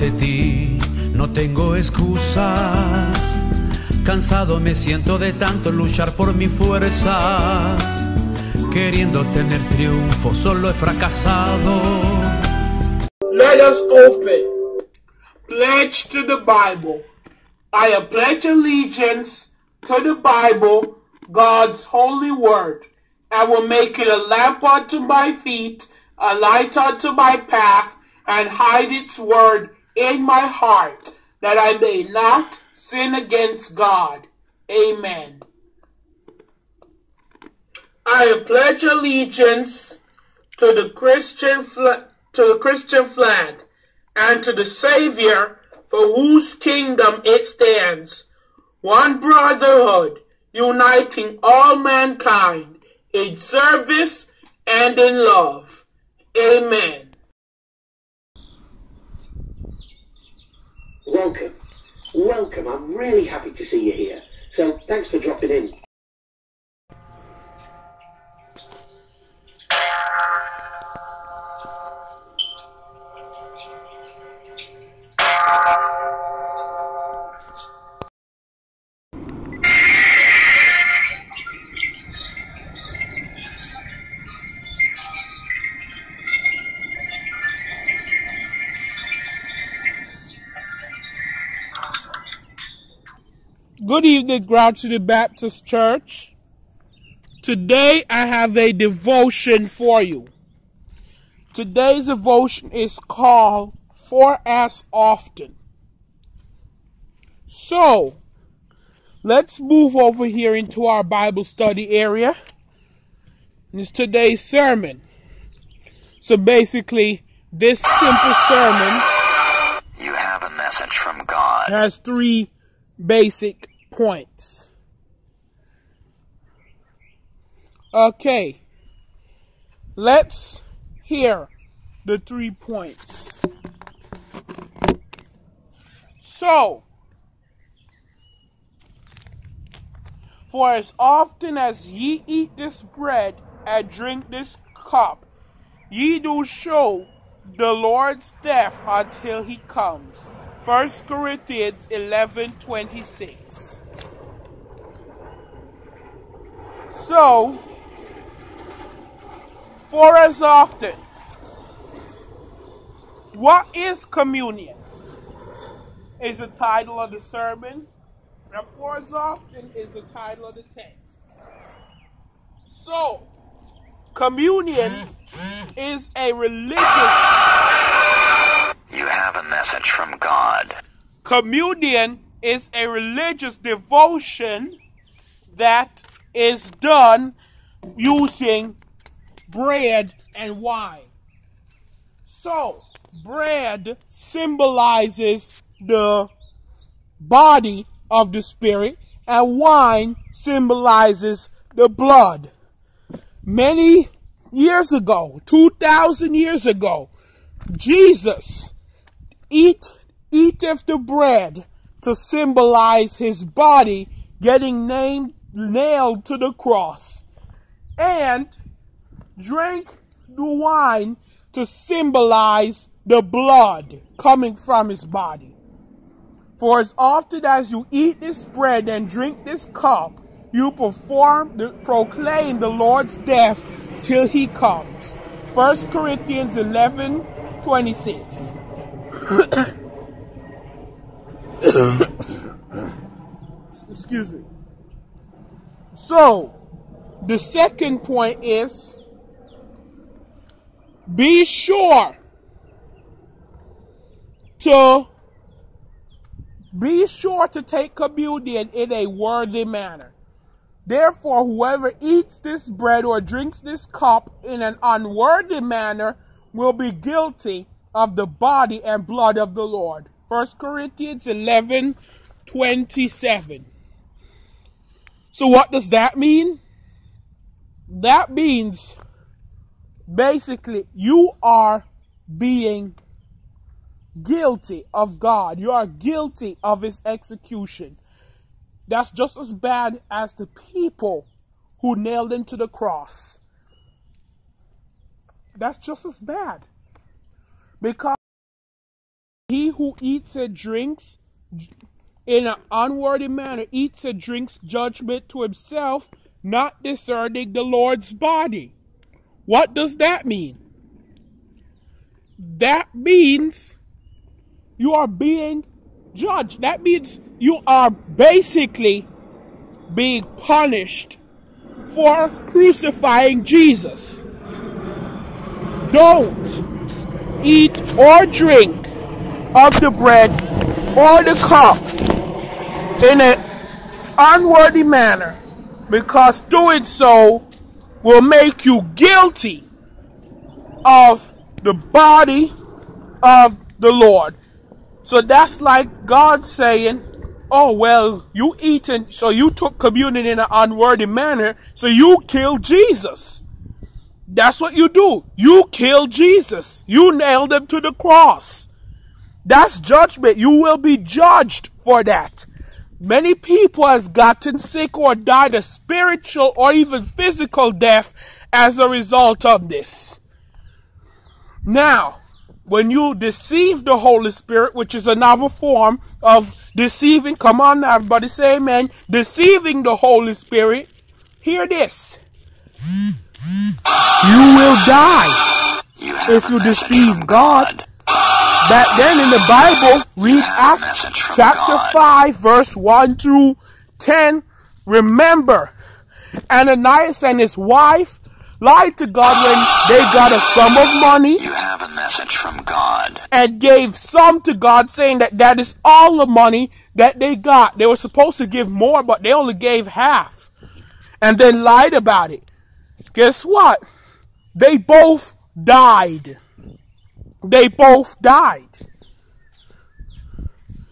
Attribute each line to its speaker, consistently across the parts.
Speaker 1: ante ti no tengo excusas. Cansado me siento de tanto luchar por mis fuerzas. Queriendo tener triunfo, solo he fracasado.
Speaker 2: Let us open. Pledge to the Bible. I pledge allegiance to the Bible, God's holy word. I will make it a lamp unto my feet, a light unto my path, and hide its word in my heart, that I may not sin against God. Amen. I pledge allegiance to the Christian flag, and to the Savior for whose kingdom it stands, one brotherhood, uniting all mankind in service and in love. Amen.
Speaker 3: Welcome. I'm really happy to see you here. So thanks for dropping in.
Speaker 2: Good evening, Grouchy the Baptist Church. Today I have a devotion for you. Today's devotion is called For As Often. So, let's move over here into our Bible study area. This is today's sermon. So basically, this simple sermon,
Speaker 4: you have a message from God,
Speaker 2: has three basic points. Okay, let's hear the 3 points. So, for as often as ye eat this bread and drink this cup, ye do show the Lord's death until he comes. 1 Corinthians 11:26. So, for as often. What is communion? Is the title of the sermon. And for as often is the title of the text. So, communion is a religious.
Speaker 4: You have a message from God.
Speaker 2: Communion is a religious devotion that is done using bread and wine. So, bread symbolizes the body of the Spirit, and wine symbolizes the blood. Many years ago, 2,000 years ago, Jesus eateth the bread to symbolize his body getting nailed to the cross, and drank the wine to symbolize the blood coming from his body. For as often as you eat this bread and drink this cup, you proclaim the Lord's death till he comes. 1 Corinthians 11:26. Excuse me. So, the second point is, be sure to take communion in a worthy manner. Therefore, whoever eats this bread or drinks this cup in an unworthy manner will be guilty of the body and blood of the Lord. 1 Corinthians 11:27. So what does that mean? That means basically you are being guilty of God. You are guilty of his execution. That's just as bad as the people who nailed him to the cross. That's just as bad. Because He who eats and drinks in an unworthy manner eats and drinks judgment to himself, not discerning the Lord's body. What does that mean? That means you are being judged. That means you are basically being punished for crucifying Jesus. Don't eat or drink of the bread or the cup in an unworthy manner, because doing so will make you guilty of the body of the Lord. So that's like God saying, oh, well, you eaten, so you took communion in an unworthy manner, so you killed Jesus. That's what you do. You killed Jesus. You nailed him to the cross. That's judgment. You will be judged for that. Many people has gotten sick or died a spiritual or even physical death as a result of this. Now, when you deceive the Holy Spirit, which is another form of deceiving, come on now, everybody say amen, deceiving the Holy Spirit, hear this. You will die if you deceive God. Back then in the Bible, read Acts chapter 5, verse 1 through 10. Remember, Ananias and his wife lied to God when they got a sum of money.
Speaker 4: You have a message from God.
Speaker 2: And gave some to God, saying that that is all the money that they got. They were supposed to give more, but they only gave half. And then lied about it. Guess what? They both died. They both died.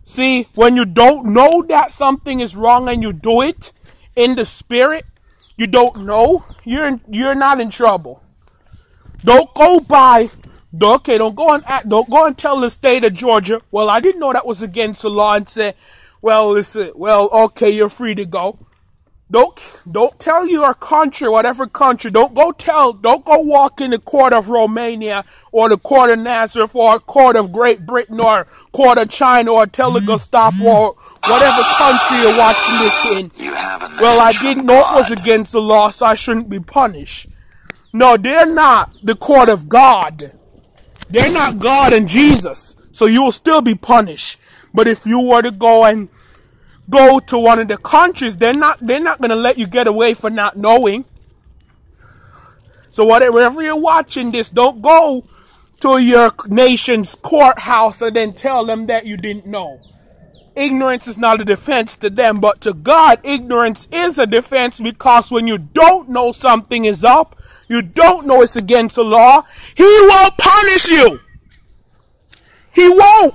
Speaker 2: See, when you don't know that something is wrong and you do it in the spirit, you don't know, you're not in trouble. Don't go by, okay, don't go and tell the state of Georgia, well, I didn't know that was against the law, and say, well, listen, well, okay, you're free to go. Don't tell your country, whatever country, don't go walk in the court of Romania or the court of Nazareth or court of Great Britain or court of China or tell the Gestapo or whatever country you're watching this in. Well, I didn't know it was against the law, so I shouldn't be punished. No, they're not the court of God. They're not God and Jesus, so you will still be punished. But if you were to go to one of the countries, they're not going to let you get away for not knowing. So wherever you're watching this, don't go to your nation's courthouse and then tell them that you didn't know. Ignorance is not a defense to them, but to God, ignorance is a defense, because when you don't know something is up, you don't know it's against the law, He won't punish you. He won't.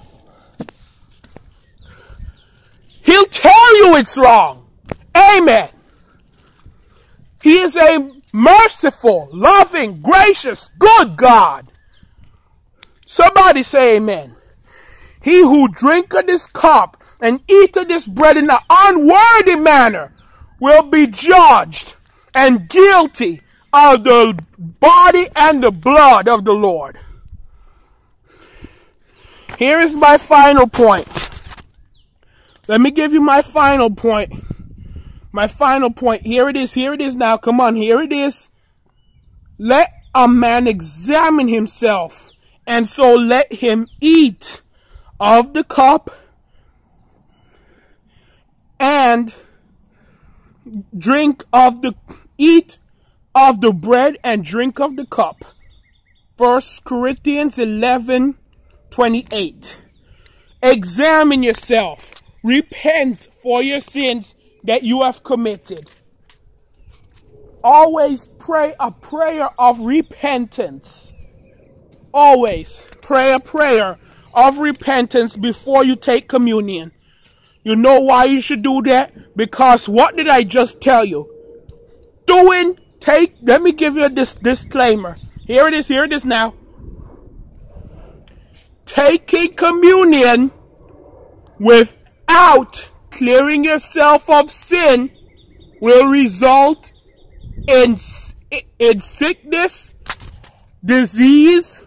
Speaker 2: He'll tell you it's wrong. Amen. He is a merciful, loving, gracious, good God. Somebody say amen. He who drinketh this cup and eateth this bread in an unworthy manner will be judged and guilty of the body and the blood of the Lord. Here is my final point. Let me give you my final point. My final point. Here it is. Here it is now. Come on. Here it is. Let a man examine himself, and so let him eat of the cup and eat of the bread and drink of the cup. 1 Corinthians 11:28. Examine yourself. Repent for your sins that you have committed. Always pray a prayer of repentance. Always pray a prayer of repentance before you take communion. You know why you should do that? Because what did I just tell you? Let me give you this disclaimer. Here it is now. Taking communion without clearing yourself of sin will result in sickness, disease,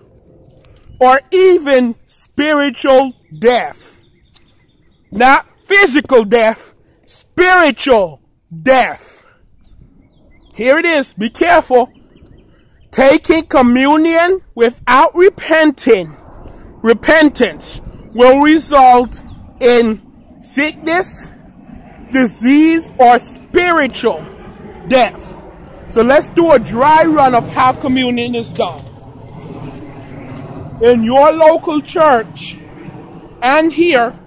Speaker 2: or even spiritual death. Not physical death, spiritual death. Here it is. Be careful. Taking communion without repentance will result in sickness, disease, or spiritual death. So let's do a dry run of how communion is done. In your local church and here,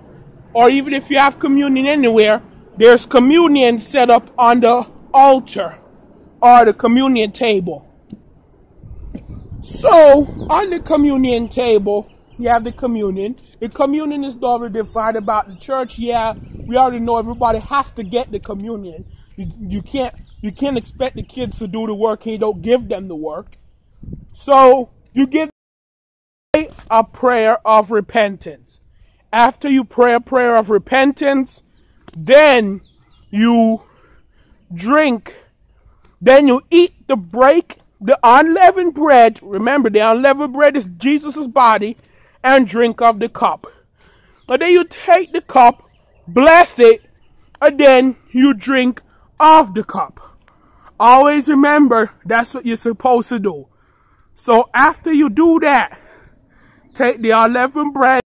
Speaker 2: or even if you have communion anywhere, there's communion set up on the altar or the communion table. So on the communion table, you have the communion. The communion is normally divided about the church. Yeah, we already know everybody has to get the communion. You can't expect the kids to do the work and you don't give them the work. So you give a prayer of repentance. After you pray a prayer of repentance, then you drink, then you eat the unleavened bread. Remember, the unleavened bread is Jesus' body, and drink of the cup. And then you take the cup, bless it, and then you drink of the cup. Always remember, that's what you're supposed to do. So after you do that, take the unleavened bread.